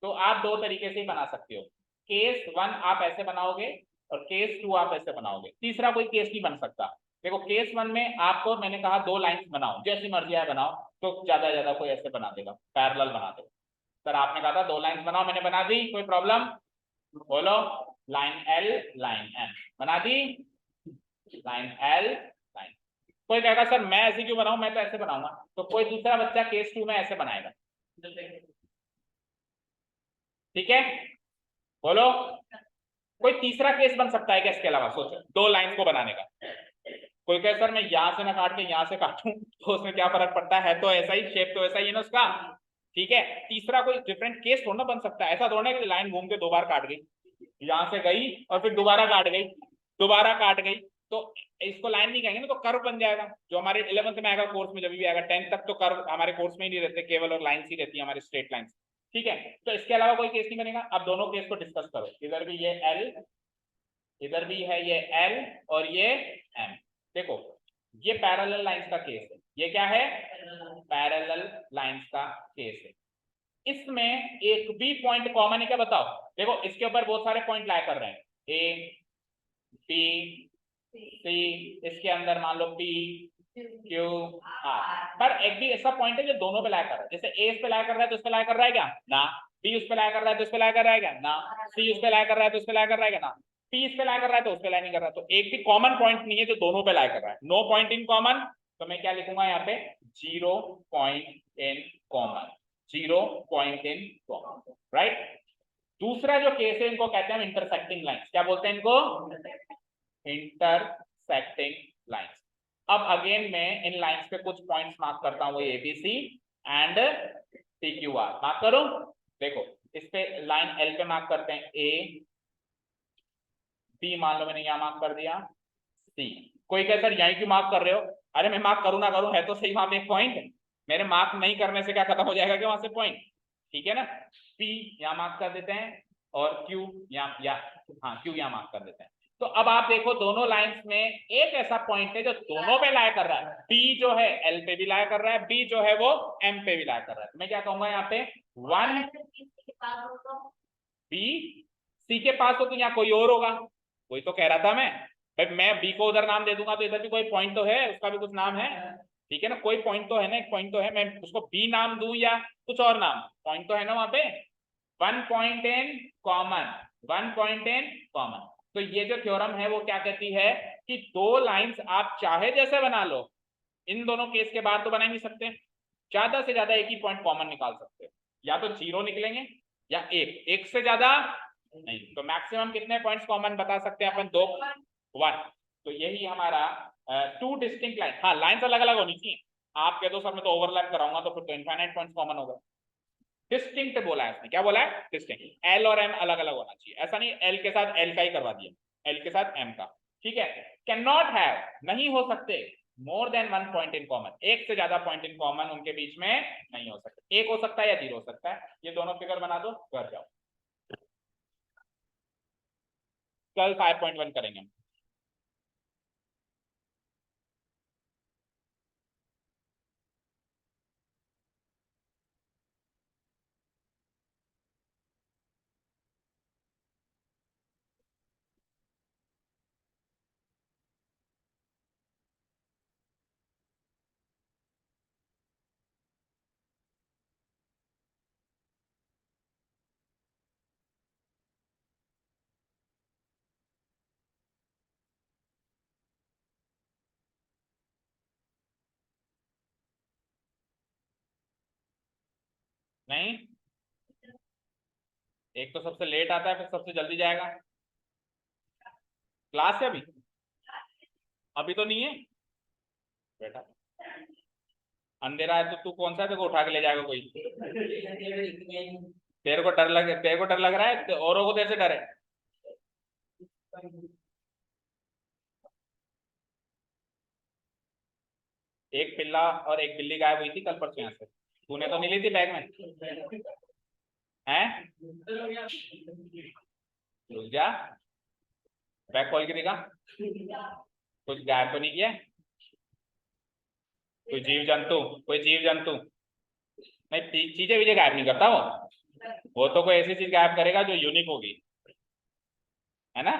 तो आप दो तरीके से ही बना सकते हो। केस 1 आप ऐसे बनाओगे और केस 2 आप ऐसे बनाओगे, तीसरा कोई केस नहीं बन सकता। देखो केस 1 में आपको मैंने कहा दो लाइंस बनाओ, जैसी मर्जी है बनाओ, तो ज्यादा कोई ऐसे बना देगा, पैरेलल बना देगा। सर आपने कहा था दो लाइंस बनाओ, मैंने बना दी, कोई प्रॉब्लम बोलो। लाइन एल लाइन एम बना दी, लाइन एल लाइन। कोई कहेगा सर मैं ऐसे क्यों बनाऊं, मैं तो ऐसे बनाऊंगा, तो कोई दूसरा बच्चा केस 2 में ऐसे बनाएगा। ठीक है, बोलो कोई तीसरा केस बन सकता है क्या इसके अलावा, सोचो दो लाइंस को बनाने का। कोई कहे सर मैं यहां से ना काट के यहां से काटूं तो उसमें क्या फर्क पड़ता है तो ऐसा ही, शेप तो ऐसा ही है ना उसका। ठीक है, तीसरा कोई डिफरेंट केस थोड़ा बन सकता है, ऐसा थोड़ा है कि लाइन घूम के दो बार काट गई, यहां से गई और फिर दोबारा काट गई, दोबारा काट गई, तो इसको लाइन नहीं कहेंगे ना, तो कर्व बन जाएगा। जो हमारे 11th में आएगा कोर्स में, जब भी आएगा 10th तक तो कर्व हमारे कोर्स में ही नहीं रहते, केवल और लाइंस ही रहती है हमारी, स्ट्रेट लाइंस। ठीक है, तो इसके अलावा कोई केस नहीं बनेगा। अब दोनों केस को डिस्कस करो, इधर भी ये एल, इधर भी है ये एल और ये एम। देखो ये पैरेलल लाइंस का केस है, ये क्या है, पैरेलल लाइंस का केस है। इसमें एक भी पॉइंट कॉमन है क्या, बताओ। देखो इसके ऊपर बहुत सारे पॉइंट लाया कर रहे हैं, ए बी सी, इसके अंदर मान लो पी क्यू आर, पर एक भी ऐसा पॉइंट है जो दोनों पे लाया कर रहा है। जैसे ए इस पे लाया कर रहा है तो उस पे लाया कर रहा है क्या, ना। बी उस पे लाया कर रहा है तो उस पे लाया कर रहा है क्या, ना। सी उस पे लाया कर रहा है तो उस पे लाया कर रहा है क्या, ना। पी इस पे लाया कर रहा है तो उस पे लाया नहीं कर रहा, तो एक भी कॉमन पॉइंट नहीं है जो दोनों पे लाया कर रहा है। नो पॉइंट इन कॉमन, तो मैं क्या लिखूंगा यहाँ पे, 0 point in common, 0 point in common, right. दूसरा जो केस है इनको कहते हैं इंटरसेक्टिंग लाइंस। क्या बोलते हैं इनको? Intersecting lines. अब अगेन मैं इन लाइंस पे कुछ पॉइंट्स मार्क करता हूँ, A B C and P Q R mark करो। देखो इस पे लाइन एल पे मार्क करते हैं ए बी, मान लो मैंने यहां मार्क कर दिया सी। कोई कहे सर यहीं क्यों मार्क कर रहे हो? अरे मैं मार्क करूँ ना करूँ, है तो सही वहां पे एक पॉइंट। मेरे मार्क नहीं करने से क्या खत्म हो जाएगा क्या वहां से पॉइंट? ठीक है ना। पी यहाँ मार्क कर देते हैं और क्यू यहाँ हाँ क्यू यहाँ मार्क कर देते हैं। तो अब आप देखो दोनों लाइंस में एक ऐसा पॉइंट है जो दोनों पे लाया कर रहा है। पी जो है एल पे भी लाया कर रहा है, बी जो है वो एम पे भी लाया कर रहा है। तो मैं क्या कहूंगा यहाँ पे 1 बी सी के पास हो तो यहाँ कोई और होगा। वही तो कह रहा था मैं, भाई मैं बी को उधर नाम दे दूंगा तो इधर भी कोई पॉइंट तो है, उसका भी कुछ नाम है। ठीक है ना, कोई पॉइंट तो है ना, एक पॉइंट तो है। मैं उसको बी नाम दूं या कुछ और नाम, पॉइंट तो है ना वहां पे। 1 point in common, 1 point in common. तो ये जो थ्योरम है वो क्या कहती है कि दो लाइंस आप चाहे जैसे बना लो, इन दोनों केस के बाद तो बना ही नहीं सकते, ज्यादा से ज्यादा एक ही पॉइंट कॉमन निकाल सकते हो, या तो 0 निकलेंगे या एक से ज्यादा नहीं। तो मैक्सिमम कितने पॉइंट्स कॉमन बता सकते हैं अपन? 2, 1। तो यही हमारा 2 डिस्टिंक्ट लाइन। हाँ लाइन्स अलग अलग होनी चाहिए। आप कह दो सर मैं तो ओवरलैप कराऊंगा तो फिर तो इनफाइनाइट पॉइंट्स कॉमन होगा। डिस्टिंक्ट बोला है इसने, क्या बोला है? डिस्टिंक्ट। एल और एम अलग अलग होना चाहिए, ऐसा नहीं एल के साथ एल का ही करवा दिया, एल के साथ एम का। ठीक है। कैन नॉट हैव, नहीं हो सकते, more than 1 point in common, एक से ज्यादा पॉइंट इन कॉमन उनके बीच में नहीं हो सकते। एक हो सकता है या 0 हो सकता है। ये दोनों फिगर बना दो, कर जाओ। कल 5.1 करेंगे। नहीं, एक तो सबसे लेट आता है फिर सबसे जल्दी जाएगा। क्लास है अभी? अभी तो नहीं है बेटा। अंधेरा है तो तू कौन सा देखो उठा के ले जाएगा कोई? तेरे को डर लग रहा है, औरों को तेरे से डर है? एक पिल्ला और एक बिल्ली गायब हुई थी कल परसों यहाँ से, तूने तो नहीं ली थी बैग में? हैं? रुक जा, बैग खोल के दिखा। कुछ गायब तो नहीं किया? कोई जीव जंतु नहीं, चीजें विजें गायब नहीं करता वो तो कोई ऐसी चीज गायब करेगा जो यूनिक होगी, है ना।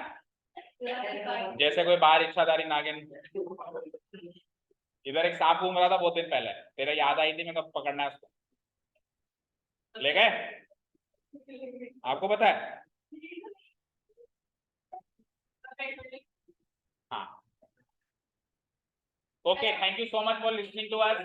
जैसे कोई बाहर इच्छाधारी नागिन। इधर एक सांप घूम रहा था बहुत दिन पहले, तेरा याद आई थी, मैं कब पकड़ना है उसको, ले गए? आपको पता है? हाँ। Okay, thank you so much for listening to us.